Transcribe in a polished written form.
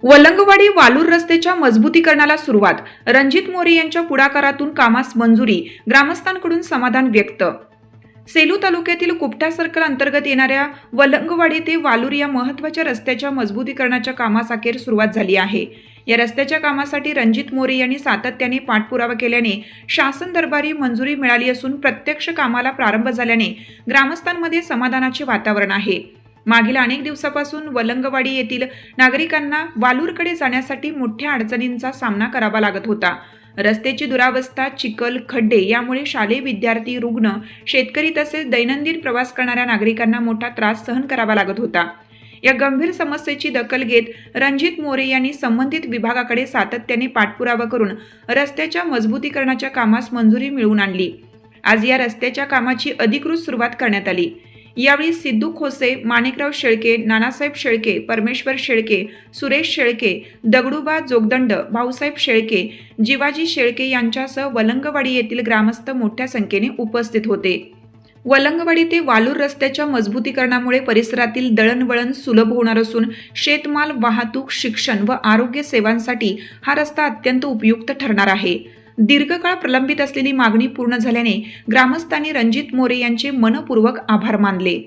वलंगवाडी वालूर रस्त्याच्या मजबूतीकरणाला सुरुवात. रणजित मोरे यांच्या पुढाकारातून कामास मंजुरी. ग्रामस्थांकडून समाधान व्यक्त. सेलू तालुक्यातील कुपटा सर्कल अंतर्गत येणाऱ्या वलंगवाडी ते वालूर या महत्त्वाच्या रस्त्याच्या मजबूतीकरणाच्या कामास अखेर सुरुवात झाली आहे. या रस्त्याच्या कामासाठी रणजित मोरे यांनी सातत्याने पाठपुरावा केल्याने शासन दरबारी मंजुरी मिळाली असून प्रत्यक्ष कामाला प्रारंभ झाल्याने ग्रामस्थांमध्ये समाधानाचे वातावरण आहे. मागील अनेक दिवसापासून वलंगवाडी येथील नागरिकांना वालूरकडे जाण्यासाठी मोठ्या अडचणींचा सामना करावा लागत होता. रस्त्याची दुरावस्था, चिखल, खड्डे यामुळे शालेय विद्यार्थी, रुग्ण, शेतकरी तसेच दैनंदिन प्रवास करणाऱ्या नागरिकांना मोठा त्रास सहन करावा लागत होता. या गंभीर समस्येची दखल घेत रणजित मोरे यांनी संबंधित विभागाकडे सातत्याने पाठपुरावा करून रस्त्याच्या मजबूतीकरणाच्या कामास मंजुरी मिळवून आणली. आज या रस्त्याच्या कामाची अधिकृत सुरुवात करण्यात आली. यावेळी सिद्धू खोसे, माणिकराव शेळके, नानासाहेब शेळके, परमेश्वर शेळके, सुरेश शेळके, दगडूबा जोगदंड, भाऊसाहेब शेळके, जिवाजी शेळके यांच्यासह वलंगवाडी येथील ग्रामस्थ मोठ्या संख्येने उपस्थित होते. वलंगवाडी ते वालूर रस्त्याच्या मजबूतीकरणामुळे परिसरातील दळणवळण सुलभ होणार असून शेतमाल वाहतूक, शिक्षण व आरोग्य सेवांसाठी हा रस्ता अत्यंत उपयुक्त ठरणार आहे. दीर्घकाळ प्रलंबित असलेली मागणी पूर्ण झाल्याने ग्रामस्थांनी रणजित मोरे यांचे मनपूर्वक आभार मानले.